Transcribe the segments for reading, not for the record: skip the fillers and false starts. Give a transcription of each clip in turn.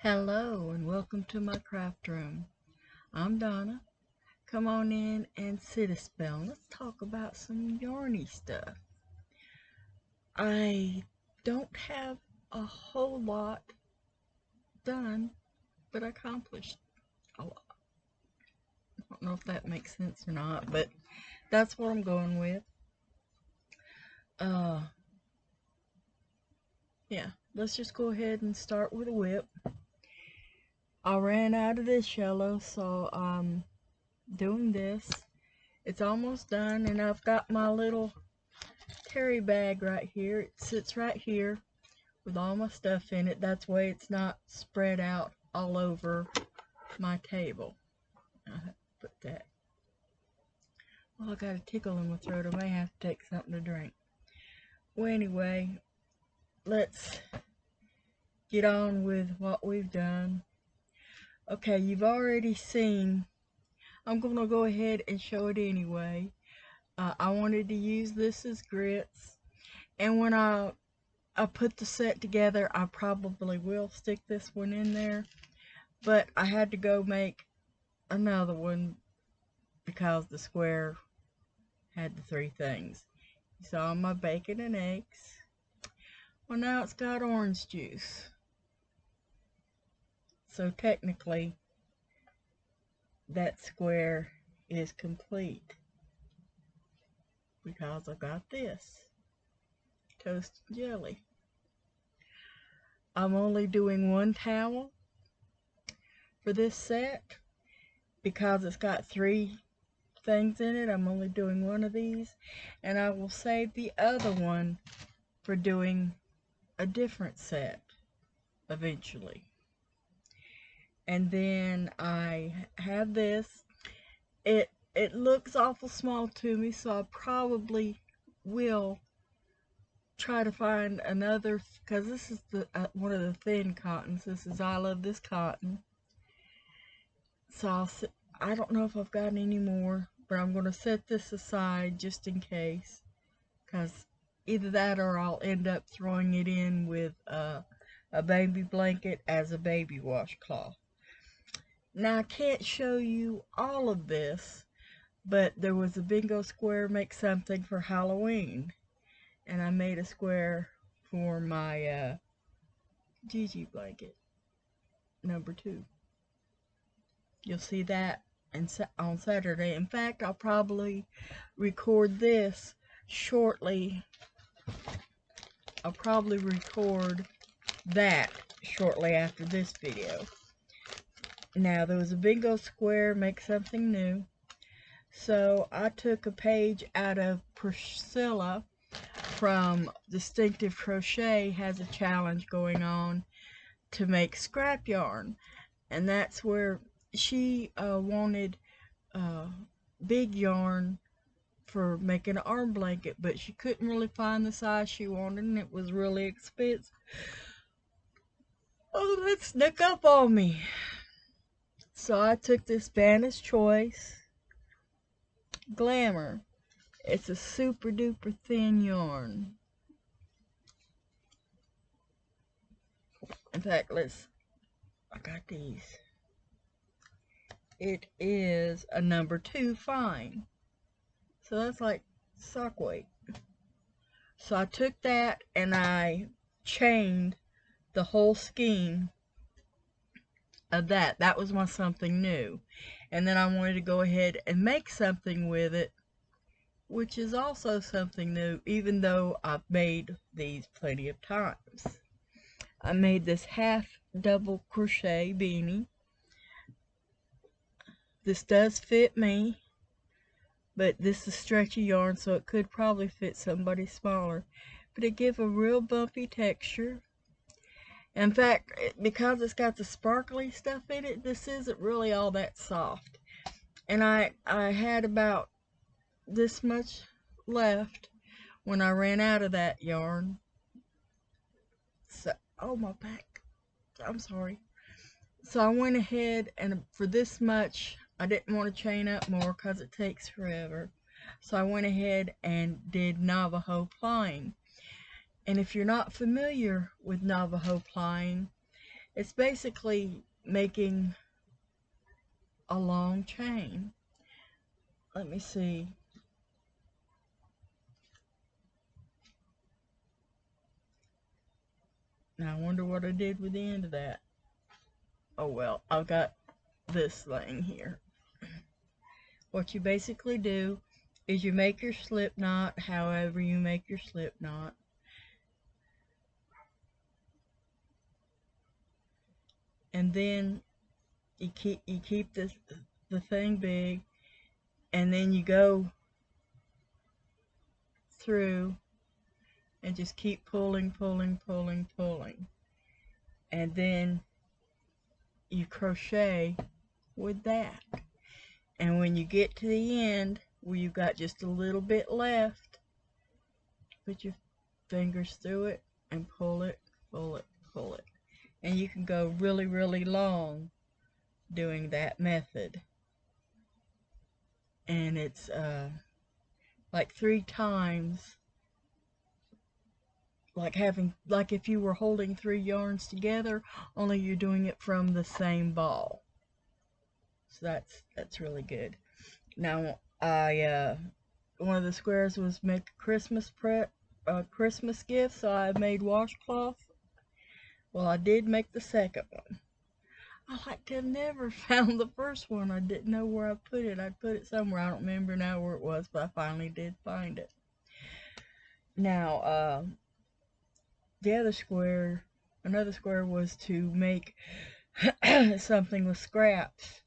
Hello and welcome to my craft room. I'm Donna. Come on in and sit a spell. Let's talk about some yarny stuff. I don't have a whole lot done, but accomplished a lot. I don't know if that makes sense or not, but that's what I'm going with. Uh, yeah, let's just go ahead and start with a whip. I ran out of this yellow, so I'm doing this. It's almost done, and I've got my little carry bag right here. It sits right here with all my stuff in it. That's way it's not spread out all over my table. I have to put that. Well, I got a tickle in my throat. I may have to take something to drink. Well, anyway, let's get on with what we've done. Okay, you've already seen. I'm going to go ahead and show it anyway. I wanted to use this as grits. And when I put the set together, I probably will stick this one in there, but I had to go make another one because the square had the three things. You saw my bacon and eggs. Well, now it's got orange juice, so technically that square is complete because I got this toasted jelly. I'm only doing one towel for this set because it's got three things in it. I'm only doing one of these, and I will save the other one for doing a different set eventually. And then I have this. It looks awful small to me, so I probably will try to find another, because this is the one of the thin cottons. This is I Love This Cotton. So I don't know if I've got any more, but I'm going to set this aside just in case, because either that or I'll end up throwing it in with a baby blanket as a baby washcloth. Now, I can't show you all of this, but there was a bingo square make something for Halloween, and I made a square for my Gigi blanket, number 2. You'll see that on Saturday. In fact, I'll probably record this shortly. I'll probably record that shortly after this video. Now, there was a bingo square, make something new. So I took a page out of Priscilla from Distinctive Crochet, has a challenge going on to make scrap yarn. And that's where she wanted big yarn for making an arm blanket, but she couldn't really find the size she wanted, and it was really expensive. Oh, that snuck up on me. So I took this Banner's Choice Glamour. It's a super duper thin yarn. In fact, I got these. It is a number 2 fine. So that's like sock weight. So I took that and I chained the whole skein of that. That was my something new. And then I wanted to go ahead and make something with it, which is also something new, even though I've made these plenty of times. I made this half double crochet beanie. This does fit me, but this is stretchy yarn, so it could probably fit somebody smaller. But it gives a real bumpy texture. In fact, because it's got the sparkly stuff in it, this isn't really all that soft. And I had about this much left when I ran out of that yarn. So, oh, my back. I'm sorry. So I went ahead, and for this much, I didn't want to chain up more because it takes forever. So I went ahead and did Navajo plying. And if you're not familiar with Navajo plying, It's basically making a long chain. Let me see. Now I wonder what I did with the end of that. Oh well, I've got this thing here. What you basically do is you make your slip knot however you make your slip knot. And then you keep the thing big, and then you go through and just keep pulling, pulling, pulling, pulling. And then you crochet with that. And when you get to the end where you've got just a little bit left, put your fingers through it and pull it, pull it, pull it. And you can go really, really long doing that method. And it's like 3 times, like if you were holding 3 yarns together, only you're doing it from the same ball. So that's really good. Now one of the squares was make a Christmas gift, so I made washcloth. Well, I did make the second one. I like to have never found the first one. I didn't know where I put it. I put it somewhere. I don't remember now where it was, but I finally did find it. Now, another square was to make something with scraps.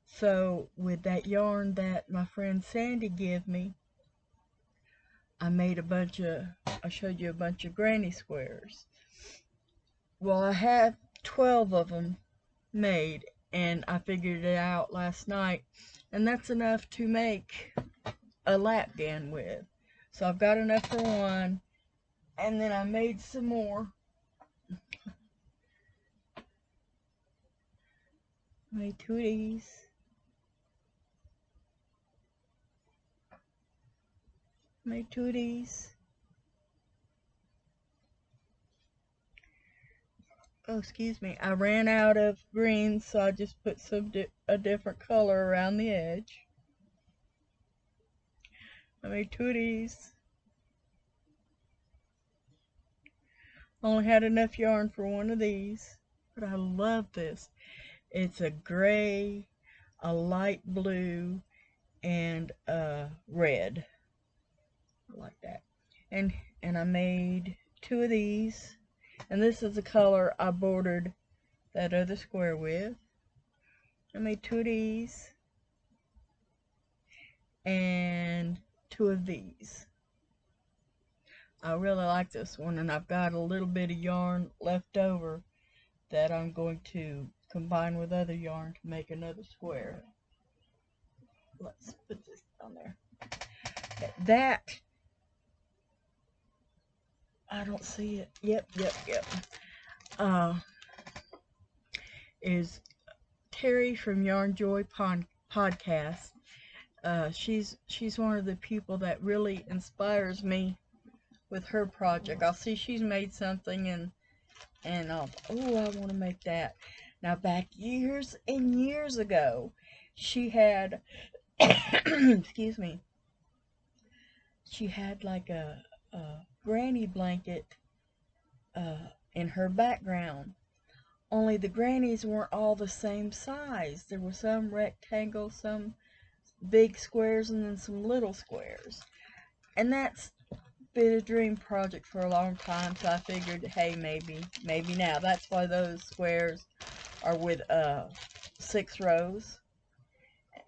So with that yarn that my friend Sandy gave me, I showed you a bunch of granny squares. Well, I have 12 of them made, and I figured it out last night, and that's enough to make a lap gown with. So I've got enough for one, and then I made some more. Made 2 of these. Made 2 of these. Oh, excuse me. I ran out of green, so I just put a different color around the edge. I made 2 of these. Only had enough yarn for one of these, but I love this. It's a gray, a light blue, and a red. I like that. And I made 2 of these, and this is the color I bordered that other square with. I made 2 of these and 2 of these. I really like this one, and I've got a little bit of yarn left over that I'm going to combine with other yarn to make another square. Let's put this down there. That, I don't see it. Yep. Is Terry from Yarn Joy podcast. She's one of the people that really inspires me with her project. I'll see she's made something and I'll, oh, I want to make that. Now back years and years ago, she had excuse me, she had like a granny blanket in her background. Only the grannies weren't all the same size. There were some rectangles, some big squares, and then some little squares. And that's been a dream project for a long time, so I figured, hey, maybe now. That's why those squares are with 6 rows.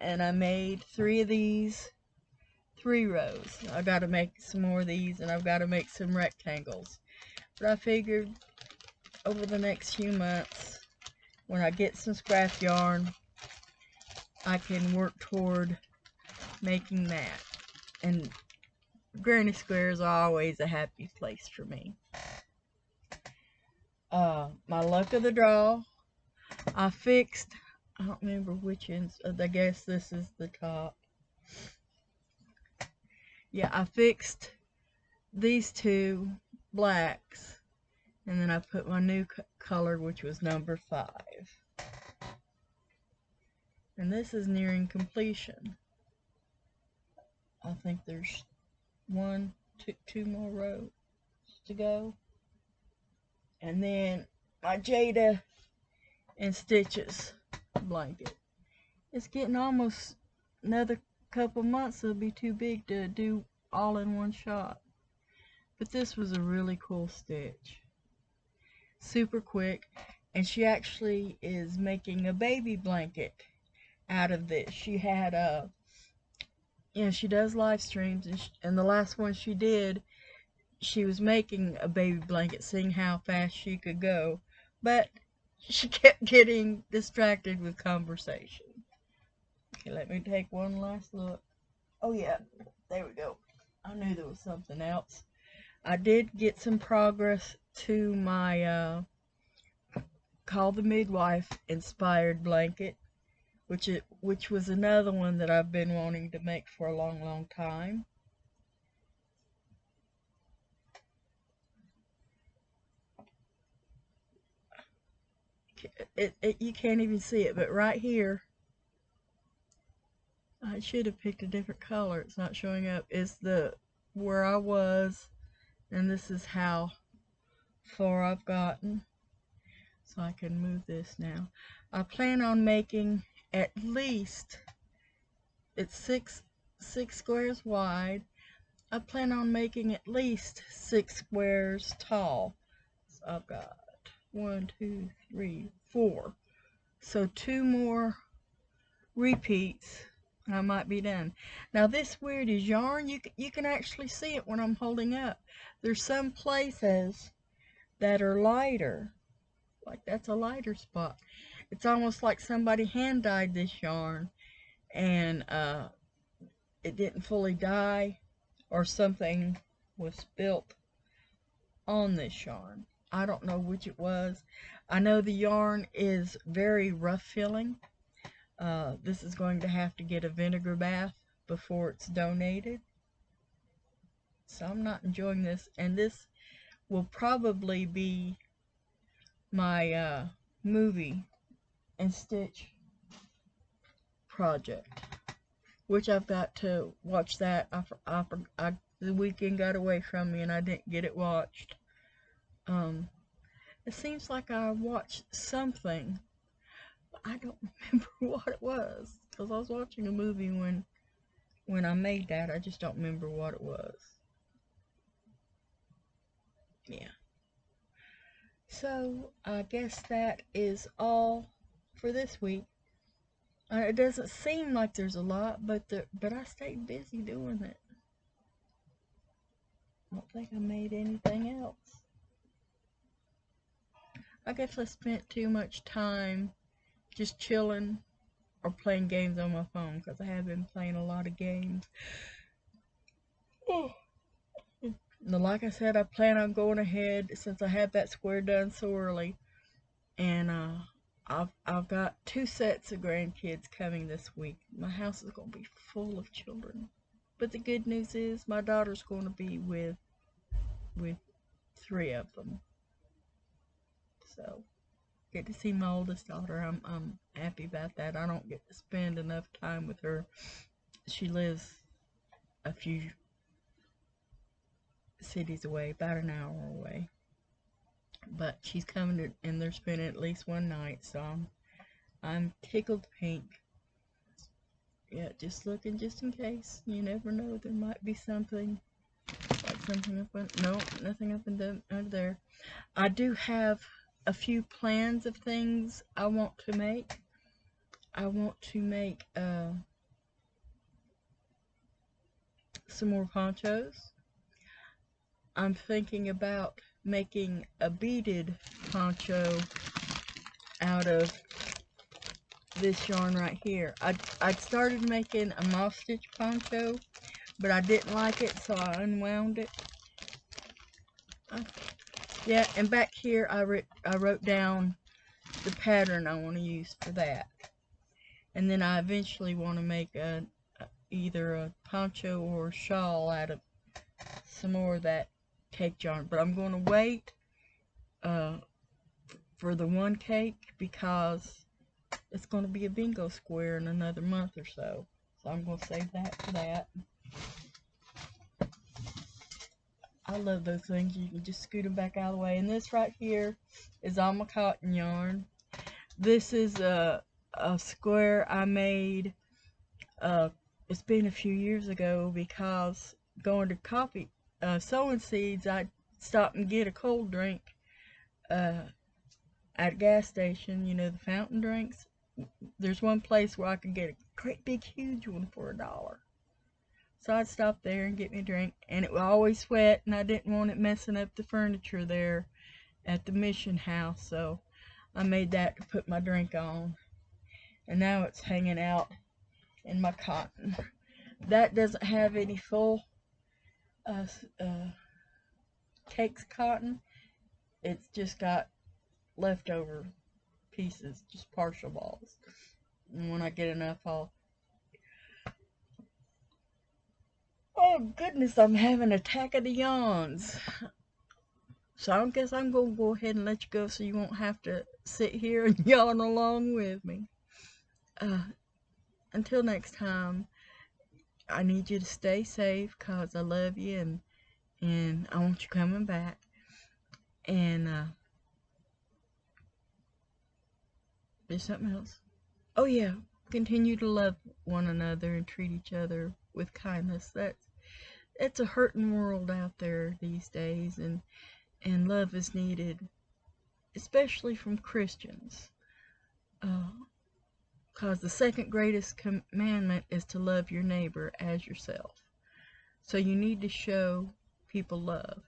And I made 3 of these, 3 rows. I gotta make some more of these, and I've gotta make some rectangles. But I figured over the next few months, when I get some scrap yarn, I can work toward making that. And granny squares are always a happy place for me. My luck of the draw, I fixed, I don't remember which ends, I guess this is the top. Yeah, I fixed these 2 blacks, And then I put my new color, which was number 5. And this is nearing completion. I think there's two more rows to go. And then my Jada and Stitches blanket. It's getting almost another couple months. It'll be too big to do all in one shot. But this was a really cool stitch. Super quick. And she actually is making a baby blanket out of this. She had she does live streams, and the last one she did, she was making a baby blanket, seeing how fast she could go, but she kept getting distracted with conversation. Okay, let me take one last look. Oh yeah, there we go. I knew there was something else. I did get some progress to my Call the Midwife inspired blanket, which was another one that I've been wanting to make for a long time. You can't even see it, but right here, I should have picked a different color. It's not showing up. It's where I was, and this is how far I've gotten. So I can move this now. I plan on making at least, it's six squares wide. I plan on making at least 6 squares tall. So I've got 1, 2, 3, 4. So 2 more repeats and I might be done. Now this weird is yarn. You can actually see it when I'm holding up. There's some places that are lighter. Like that's a lighter spot. It's almost like somebody hand dyed this yarn and it didn't fully dye, or something was spilt on this yarn. I don't know which it was. I know the yarn is very rough feeling. This is going to have to get a vinegar bath before it's donated. So I'm not enjoying this, and this will probably be my movie and stitch project, which I've got to watch that. The weekend got away from me and I didn't get it watched. It seems like I watched something, but I don't remember what it was, because I was watching a movie when I made that. I just don't remember what it was. Yeah. So I guess that is all for this week. It doesn't seem like there's a lot, but I stayed busy doing it. I don't think I made anything else. I guess I spent too much time just chilling or playing games on my phone, because I have been playing a lot of games. Like I said, I plan on going ahead since I had that square done so early, and I've got 2 sets of grandkids coming this week. My house is going to be full of children, but the good news is my daughter's going to be with 3 of them. So get to see my oldest daughter. I'm happy about that. I don't get to spend enough time with her. She lives a few cities away, about an hour away. But she's coming to, and they're spending at least one night, so I'm tickled pink. Yeah, just looking just in case. You never know, there might be something. Like something up no, nothing up and under there. I do have a few plans of things I want to make. I want to make some more ponchos. I'm thinking about making a beaded poncho out of this yarn right here. I'd started making a moss stitch poncho, but I didn't like it, so I unwound it. Yeah, and back here I wrote down the pattern I want to use for that. And then I eventually want to make either a poncho or a shawl out of some more of that cake yarn. But I'm going to wait uh, for the one cake because it's going to be a bingo square in another month or so. So I'm going to save that for that. I love those things. You can just scoot them back out of the way. And this right here is all my cotton yarn. This is a square I made. It's been a few years ago because going to coffee, sewing seeds, I stop and get a cold drink at a gas station, you know, the fountain drinks. There's one place where I could get a great big huge one for $1. So I'd stop there and get me a drink, and it was always wet, and I didn't want it messing up the furniture there at the mission house, so I made that to put my drink on. And now it's hanging out in my cotton. That doesn't have any full cakes cotton. It's just got leftover pieces, just partial balls. And when I get enough, I'll... Oh goodness, I'm having an attack of the yawns. So I guess I'm going to go ahead and let you go so you won't have to sit here and yawn along with me. Until next time, I need you to stay safe because I love you and I want you coming back. And there's something else. Oh yeah, continue to love one another and treat each other with kindness. It's a hurting world out there these days, and love is needed, especially from Christians. Because the second greatest commandment is to love your neighbor as yourself. So you need to show people love.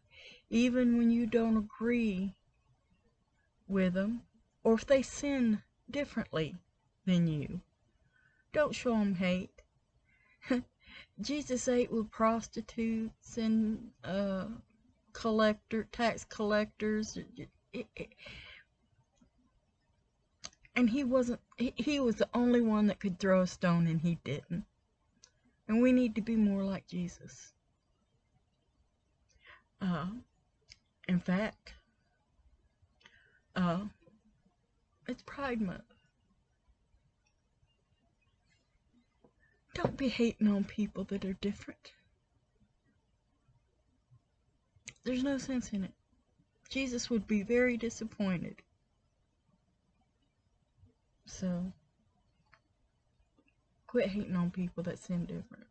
Even when you don't agree with them, or if they sin differently than you, don't show them hate. Jesus ate with prostitutes and tax collectors. And he was the only one that could throw a stone, and he didn't. And we need to be more like Jesus. In fact, it's Pride Month. Don't be hating on people that are different. There's no sense in it. Jesus would be very disappointed. So, quit hating on people that sin different.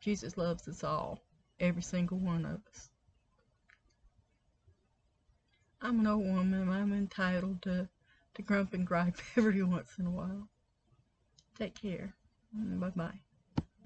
Jesus loves us all, every single one of us. I'm an old woman. I'm entitled to grump and gripe every once in a while. Take care. Bye-bye.